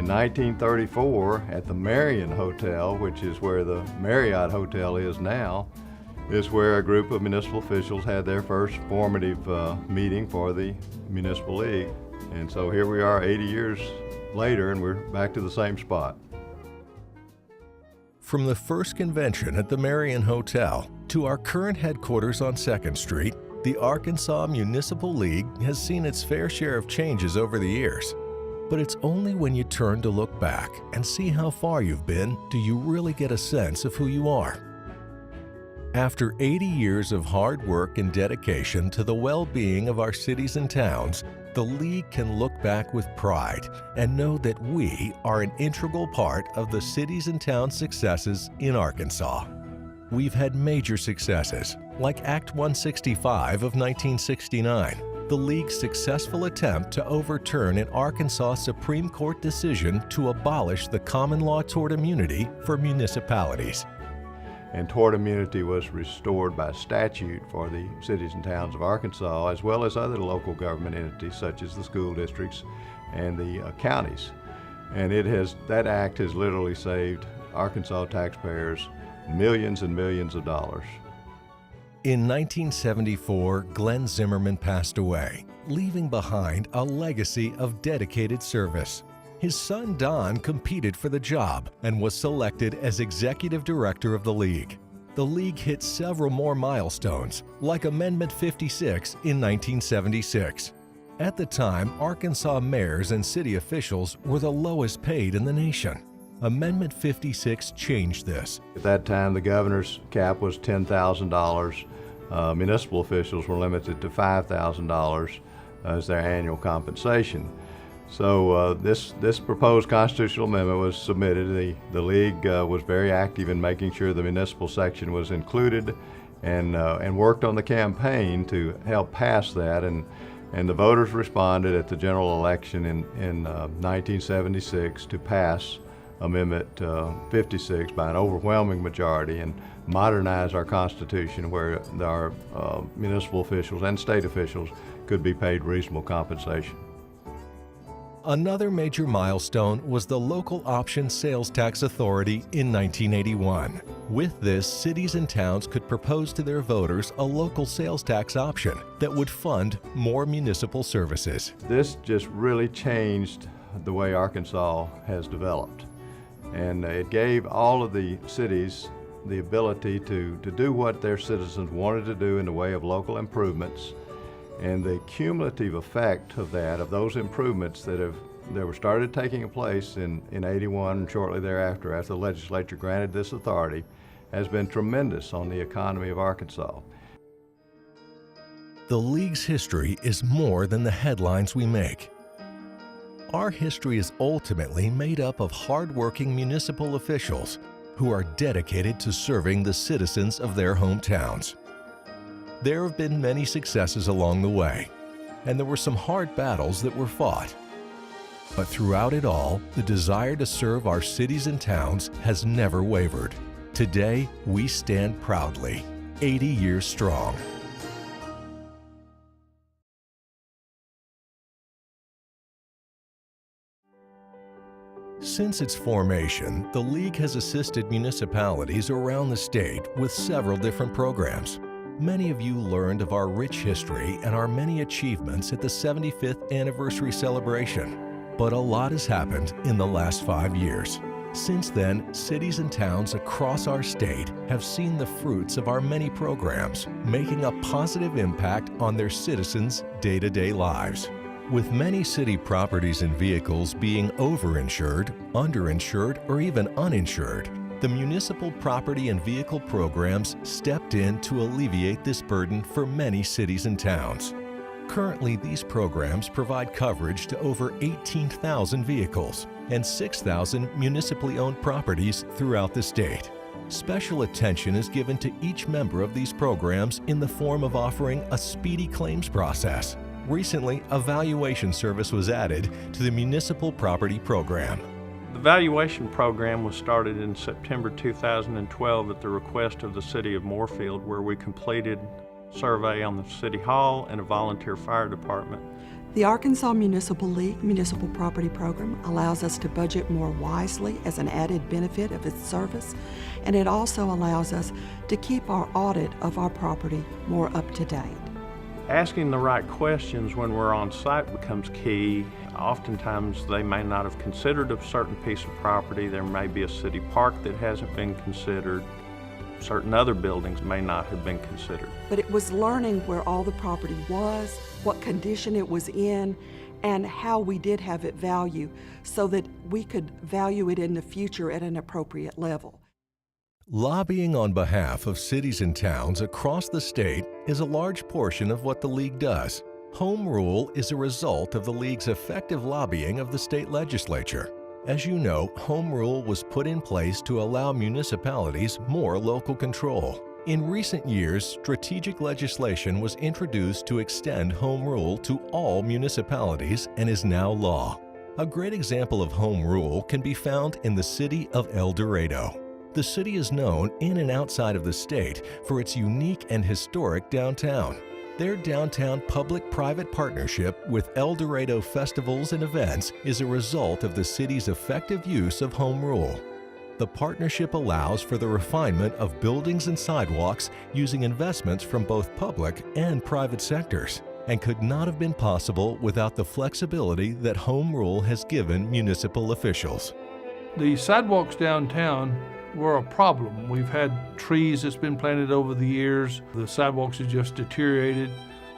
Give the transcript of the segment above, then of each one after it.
In 1934, at the Marion Hotel, which is where the Marriott Hotel is now, is where a group of municipal officials had their first formative meeting for the Municipal League. And so here we are 80 years later, and we're back to the same spot. From the first convention at the Marion Hotel to our current headquarters on 2nd Street, the Arkansas Municipal League has seen its fair share of changes over the years. But it's only when you turn to look back and see how far you've been do you really get a sense of who you are. After 80 years of hard work and dedication to the well-being of our cities and towns, the League can look back with pride and know that we are an integral part of the cities and towns' successes in Arkansas. We've had major successes, like Act 165 of 1969, the League's successful attempt to overturn an Arkansas Supreme Court decision to abolish the common law tort immunity for municipalities. And tort immunity was restored by statute for the cities and towns of Arkansas, as well as other local government entities such as the school districts and the counties. And that act has literally saved Arkansas taxpayers millions and millions of dollars. In 1974, Glenn Zimmerman passed away, leaving behind a legacy of dedicated service. His son Don competed for the job and was selected as executive director of the League. The League hit several more milestones, like Amendment 56 in 1976. At the time, Arkansas mayors and city officials were the lowest paid in the nation. Amendment 56 changed this. At that time, the governor's cap was $10,000. Municipal officials were limited to $5,000 as their annual compensation. So this proposed constitutional amendment was submitted. The League was very active in making sure the municipal section was included and worked on the campaign to help pass that. And the voters responded at the general election in 1976 to pass Amendment 56 by an overwhelming majority and modernize our Constitution where our municipal officials and state officials could be paid reasonable compensation. Another major milestone was the Local Option Sales Tax Authority in 1981. With this, cities and towns could propose to their voters a local sales tax option that would fund more municipal services. This just really changed the way Arkansas has developed. And it gave all of the cities the ability to do what their citizens wanted to do in the way of local improvements. And the cumulative effect of that, of those improvements that were started taking place in 81 and shortly thereafter, after the legislature granted this authority, has been tremendous on the economy of Arkansas. The League's history is more than the headlines we make. Our history is ultimately made up of hard-working municipal officials who are dedicated to serving the citizens of their hometowns. There have been many successes along the way, and there were some hard battles that were fought. But throughout it all, the desire to serve our cities and towns has never wavered. Today, we stand proudly, 80 years strong. Since its formation, the League has assisted municipalities around the state with several different programs. Many of you learned of our rich history and our many achievements at the 75th anniversary celebration. But a lot has happened in the last 5 years. Since then, cities and towns across our state have seen the fruits of our many programs, making a positive impact on their citizens' day-to-day lives. With many city properties and vehicles being overinsured, underinsured, or even uninsured, the municipal property and vehicle programs stepped in to alleviate this burden for many cities and towns. Currently, these programs provide coverage to over 18,000 vehicles and 6,000 municipally owned properties throughout the state. Special attention is given to each member of these programs in the form of offering a speedy claims process. Recently, a valuation service was added to the municipal property program. The valuation program was started in September 2012 at the request of the City of Moorefield, where we completed a survey on the City Hall and a volunteer fire department. The Arkansas Municipal League Municipal Property Program allows us to budget more wisely as an added benefit of its service, and it also allows us to keep our audit of our property more up to date. Asking the right questions when we're on site becomes key. Oftentimes they may not have considered a certain piece of property. There may be a city park that hasn't been considered. Certain other buildings may not have been considered. But it was learning where all the property was, what condition it was in, and how we did have it valued so that we could value it in the future at an appropriate level. Lobbying on behalf of cities and towns across the state is a large portion of what the League does. Home rule is a result of the League's effective lobbying of the state legislature. As you know, home rule was put in place to allow municipalities more local control. In recent years, strategic legislation was introduced to extend home rule to all municipalities and is now law. A great example of home rule can be found in the city of El Dorado. The city is known in and outside of the state for its unique and historic downtown. Their downtown public-private partnership with El Dorado Festivals and Events is a result of the city's effective use of home rule. The partnership allows for the refinement of buildings and sidewalks using investments from both public and private sectors, and could not have been possible without the flexibility that home rule has given municipal officials. The sidewalks downtown were a problem. We've had trees that's been planted over the years. The sidewalks have just deteriorated.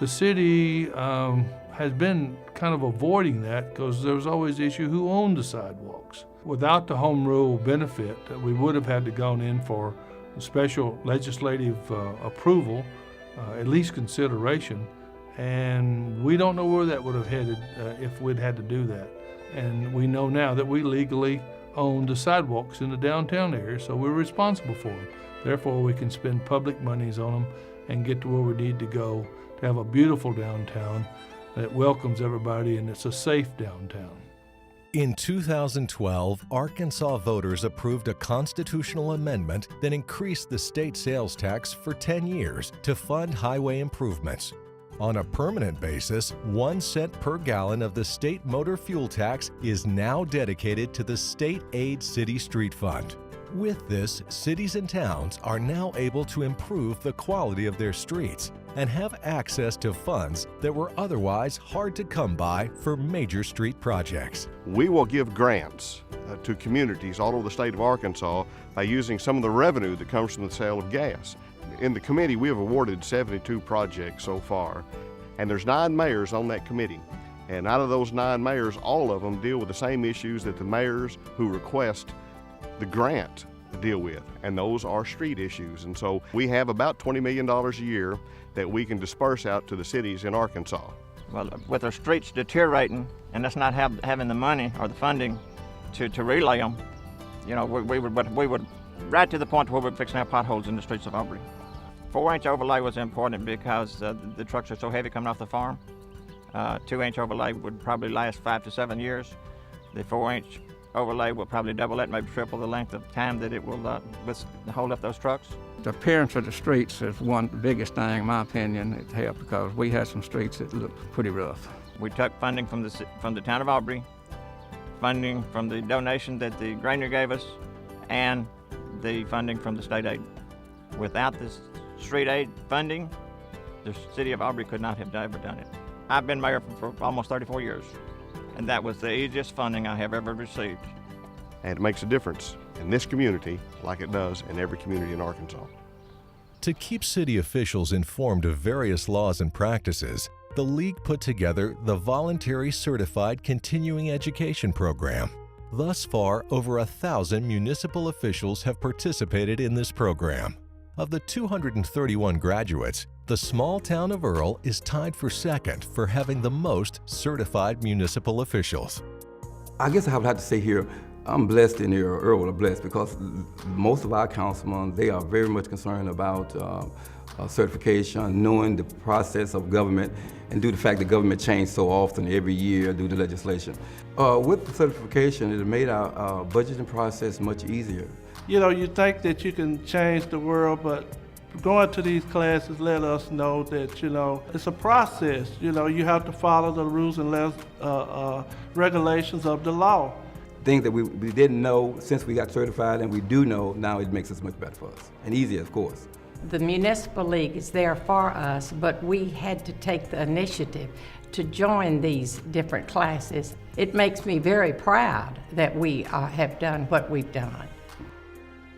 The city has been kind of avoiding that because there was always the issue who owned the sidewalks. Without the home rule benefit, we would have had to gone in for special legislative approval, at least consideration, and we don't know where that would have headed if we'd had to do that. And we know now that we legally own the sidewalks in the downtown area, so we're responsible for them. Therefore, we can spend public monies on them and get to where we need to go to have a beautiful downtown that welcomes everybody and it's a safe downtown. In 2012, Arkansas voters approved a constitutional amendment that increased the state sales tax for 10 years to fund highway improvements. On a permanent basis, 1 cent per gallon of the state motor fuel tax is now dedicated to the State Aid City Street Fund. With this, cities and towns are now able to improve the quality of their streets and have access to funds that were otherwise hard to come by for major street projects. We will give grants to communities all over the state of Arkansas by using some of the revenue that comes from the sale of gas. In the committee, we have awarded 72 projects so far, and there's 9 mayors on that committee. And out of those 9 mayors, all of them deal with the same issues that the mayors who request the grant deal with, and those are street issues. And so we have about $20 million a year that we can disperse out to the cities in Arkansas. Well, with our streets deteriorating and us not having the money or the funding to relay them, you know, we would right to the point where we're fixing our potholes in the streets of Aubrey. 4-inch overlay was important because the trucks are so heavy coming off the farm. 2-inch overlay would probably last 5 to 7 years. The 4-inch overlay will probably double that, maybe triple the length of time that it will hold up those trucks. The appearance of the streets is one biggest thing, in my opinion, it helped because we had some streets that looked pretty rough. We took funding from the town of Aubrey, funding from the donation that the Grainger gave us, and the funding from the state aid. Without this street aid funding, the city of Aubrey could not have ever done it. I've been mayor for almost 34 years, and that was the easiest funding I have ever received. And it makes a difference in this community like it does in every community in Arkansas. To keep city officials informed of various laws and practices, the League put together the Voluntary Certified Continuing Education Program. Thus far, over 1,000 municipal officials have participated in this program. Of the 231 graduates, the small town of Earl is tied for second for having the most certified municipal officials. I guess I would have to say here, I'm blessed in here, Earl are blessed, because most of our councilmen, they are very much concerned about certification, knowing the process of government, and due to the fact that government changes so often every year due to legislation. With the certification, it made our budgeting process much easier. You know, you think that you can change the world, but Going to these classes let us know that, it's a process. You have to follow the rules and regulations of the law. Things that we didn't know since we got certified, and we do know now, it makes us much better for us, and easier, of course. The Municipal League is there for us, but we had to take the initiative to join these different classes. It makes me very proud that we have done what we've done.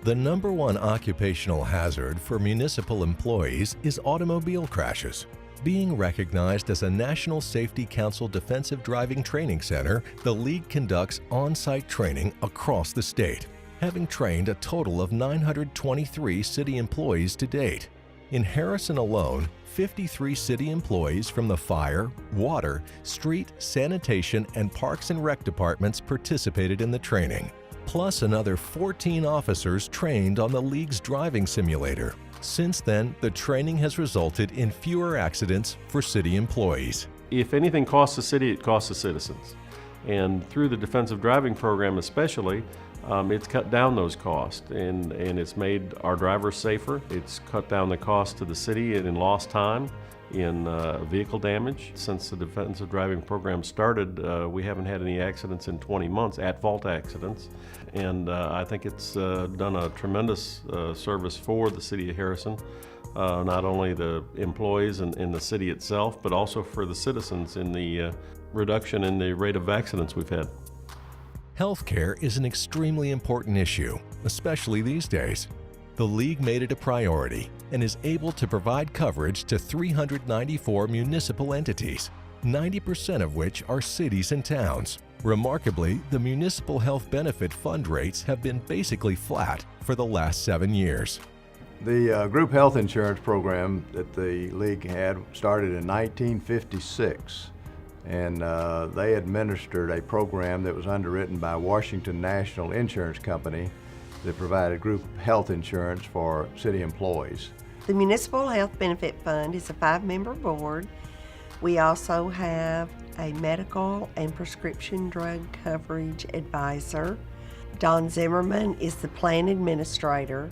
The #1 occupational hazard for municipal employees is automobile crashes. Being recognized as a National Safety Council Defensive Driving Training Center, the League conducts on-site training across the state, having trained a total of 923 city employees to date. In Harrison alone, 53 city employees from the fire, water, street, sanitation, and parks and rec departments participated in the training, plus another 14 officers trained on the League's driving simulator. Since then, the training has resulted in fewer accidents for city employees. If anything costs the city, it costs the citizens. And through the defensive driving program especially, it's cut down those costs and it's made our drivers safer. It's cut down the cost to the city in lost time, in vehicle damage. Since the defensive driving program started, we haven't had any accidents in 20 months, at-fault accidents. And I think it's done a tremendous service for the city of Harrison, not only the employees in the city itself, but also for the citizens in the reduction in the rate of accidents we've had. Healthcare is an extremely important issue, especially these days. The League made it a priority and is able to provide coverage to 394 municipal entities, 90% of which are cities and towns. Remarkably, the municipal health benefit fund rates have been basically flat for the last 7 years. The group health insurance program that the League had started in 1956, and they administered a program that was underwritten by Washington National Insurance Company that provided group health insurance for city employees. The Municipal Health Benefit Fund is a 5-member board. We also have a medical and prescription drug coverage advisor. Don Zimmerman is the plan administrator.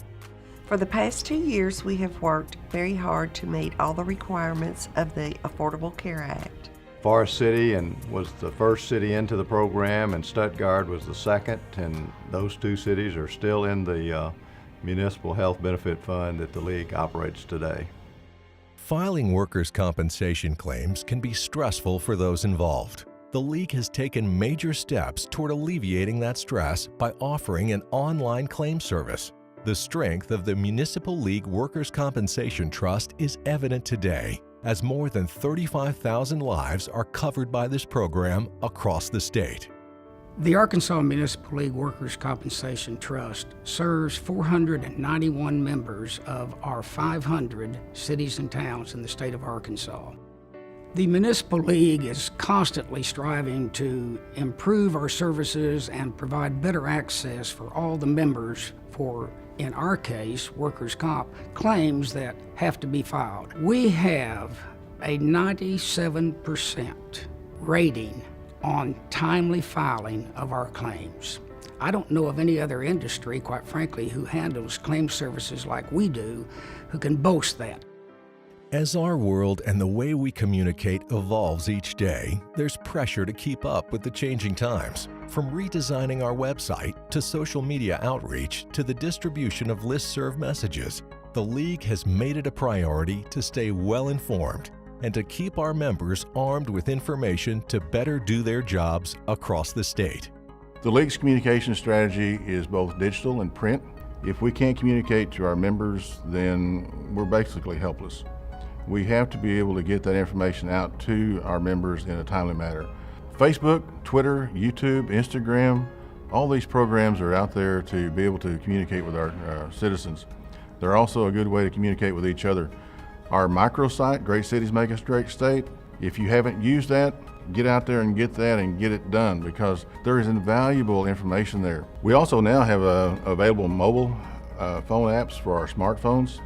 For the past 2 years, we have worked very hard to meet all the requirements of the Affordable Care Act. Forest City was the first city into the program, and Stuttgart was the second, and those two cities are still in the Municipal Health Benefit Fund that the League operates today. Filing workers' compensation claims can be stressful for those involved. The League has taken major steps toward alleviating that stress by offering an online claim service. The strength of the Municipal League Workers' Compensation Trust is evident today, as more than 35,000 lives are covered by this program across the state. The Arkansas Municipal League Workers' Compensation Trust serves 491 members of our 500 cities and towns in the state of Arkansas. The Municipal League is constantly striving to improve our services and provide better access for all the members for, in our case, workers' comp claims that have to be filed. We have a 97% rating on timely filing of our claims. I don't know of any other industry, quite frankly, who handles claim services like we do, who can boast that. As our world and the way we communicate evolves each day, there's pressure to keep up with the changing times. From redesigning our website to social media outreach to the distribution of listserv messages, the League has made it a priority to stay well informed and to keep our members armed with information to better do their jobs across the state. The League's communication strategy is both digital and print. If we can't communicate to our members, then we're basically helpless. We have to be able to get that information out to our members in a timely manner. Facebook, Twitter, YouTube, Instagram, all these programs are out there to be able to communicate with our citizens. They're also a good way to communicate with each other. Our microsite, Great Cities Make Us Great State, if you haven't used that, get out there and get that and get it done, because there is invaluable information there. We also now have available mobile phone apps for our smartphones.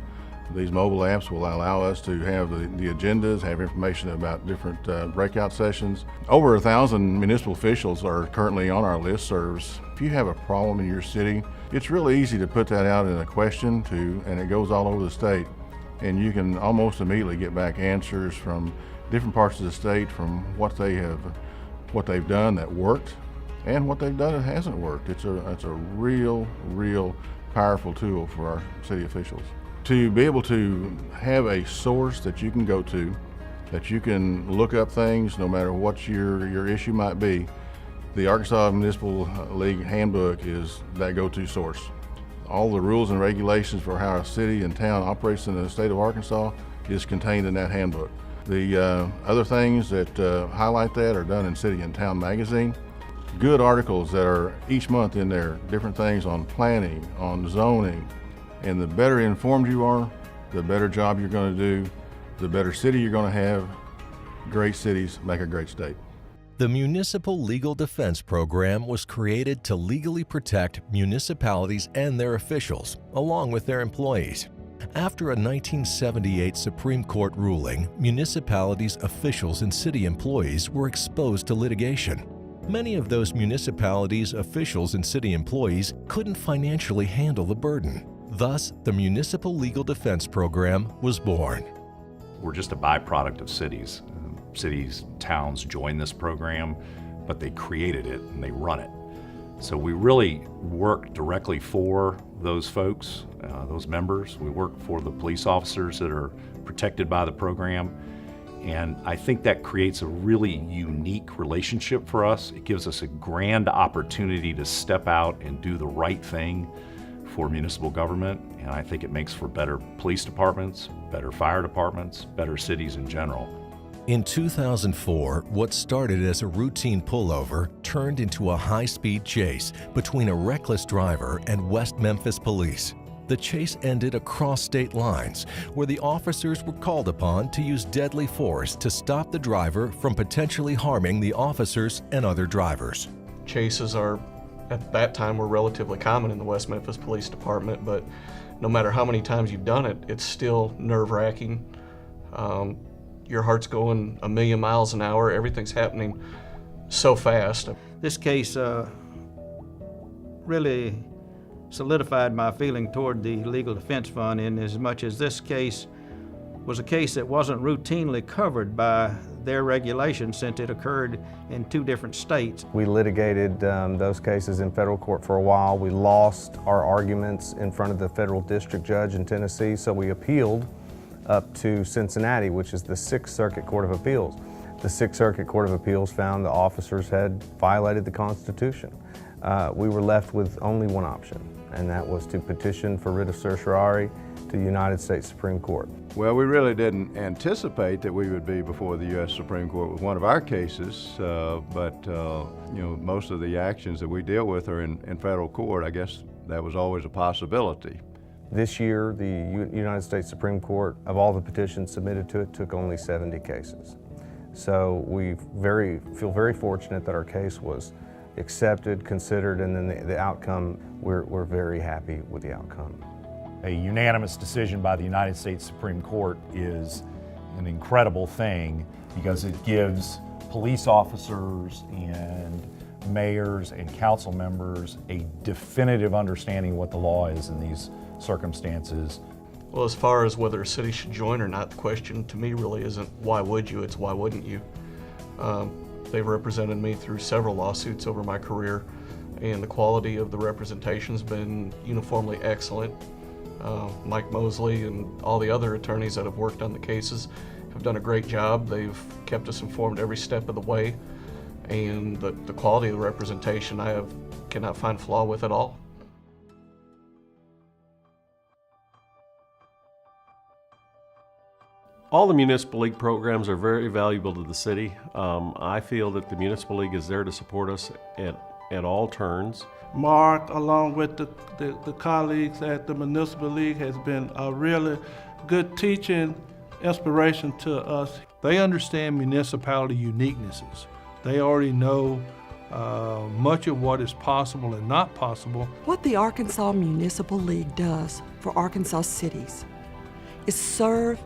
These mobile apps will allow us to have the agendas, have information about different breakout sessions. Over 1,000 municipal officials are currently on our listservs. If you have a problem in your city, it's really easy to put that out in a question and it goes all over the state. and you can almost immediately get back answers from different parts of the state from what they've done that worked and what they've done that hasn't worked. It's a real powerful tool for our city officials. To be able to have a source that you can go to, that you can look up things no matter what your issue might be, the Arkansas Municipal League handbook is that go-to source. All the rules and regulations for how a city and town operates in the state of Arkansas is contained in that handbook. The other things that highlight that are done in City and Town magazine. Good articles that are each month in there, different things on planning, on zoning, and the better informed you are, the better job you're going to do, the better city you're going to have. Great cities make a great state. The Municipal Legal Defense Program was created to legally protect municipalities and their officials, along with their employees. After a 1978 Supreme Court ruling, municipalities' officials and city employees were exposed to litigation. Many of those municipalities' officials and city employees couldn't financially handle the burden. Thus, the Municipal Legal Defense Program was born. We're just a byproduct of cities. Cities, towns join this program, but they created it and they run it. So we really work directly for those folks, those members. We work for the police officers that are protected by the program. And I think that creates a really unique relationship for us. It gives us a grand opportunity to step out and do the right thing for municipal government. And I think it makes for better police departments, better fire departments, better cities in general. In 2004, what started as a routine pullover turned into a high-speed chase between a reckless driver and West Memphis police. The chase ended across state lines, where the officers were called upon to use deadly force to stop the driver from potentially harming the officers and other drivers. Chases at that time were relatively common in the West Memphis Police Department, but no matter how many times you've done it, it's still nerve-wracking. Your heart's going a million miles an hour. Everything's happening so fast. This case really solidified my feeling toward the Legal Defense Fund, in as much as this case was a case that wasn't routinely covered by their regulations, since it occurred in two different states. We litigated those cases in federal court for a while. We lost our arguments in front of the federal district judge in Tennessee, so we appealed up to Cincinnati, which is the Sixth Circuit Court of Appeals. The Sixth Circuit Court of Appeals found the officers had violated the Constitution. We were left with only one option, and that was to petition for writ of certiorari to the United States Supreme Court. Well, we really didn't anticipate that we would be before the U.S. Supreme Court with one of our cases, but most of the actions that we deal with are in federal court. I guess that was always a possibility. This year, the United States Supreme Court, of all the petitions submitted to it, took only 70 cases. So we feel very fortunate that our case was accepted, considered, and then the outcome, we're very happy with the outcome. A unanimous decision by the United States Supreme Court is an incredible thing because it gives police officers and mayors and council members a definitive understanding of what the law is in these circumstances. Well, as far as whether a city should join or not, the question to me really isn't why would you, it's why wouldn't you. They've represented me through several lawsuits over my career, and the quality of the representation's been uniformly excellent. Mike Mosley and all the other attorneys that have worked on the cases have done a great job. They've kept us informed every step of the way, and the quality of the representation I cannot find flaw with at all. All the Municipal League programs are very valuable to the city. I feel that the Municipal League is there to support us at all turns. Mark, along with the colleagues at the Municipal League, has been a really good teaching inspiration to us. They understand municipality uniquenesses. They already know much of what is possible and not possible. What the Arkansas Municipal League does for Arkansas cities is serve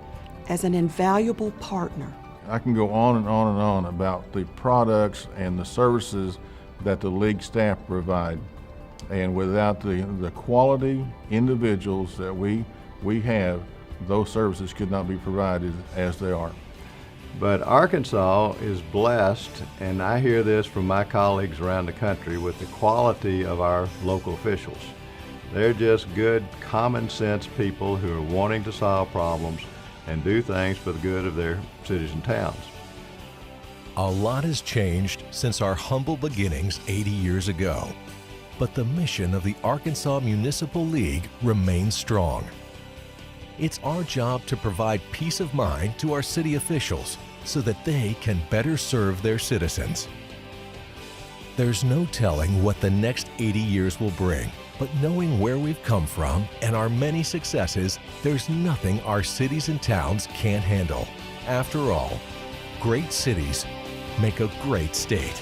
as an invaluable partner. I can go on and on and on about the products and the services that the league staff provide. And without the quality individuals that we have those services could not be provided as they are. But Arkansas is blessed, and I hear this from my colleagues around the country, with the quality of our local officials. They're just good, common sense people who are wanting to solve problems and do things for the good of their cities and towns. A lot has changed since our humble beginnings 80 years ago, but the mission of the Arkansas Municipal League remains strong. It's our job to provide peace of mind to our city officials so that they can better serve their citizens. There's no telling what the next 80 years will bring, but knowing where we've come from and our many successes, there's nothing our cities and towns can't handle. After all, great cities make a great state.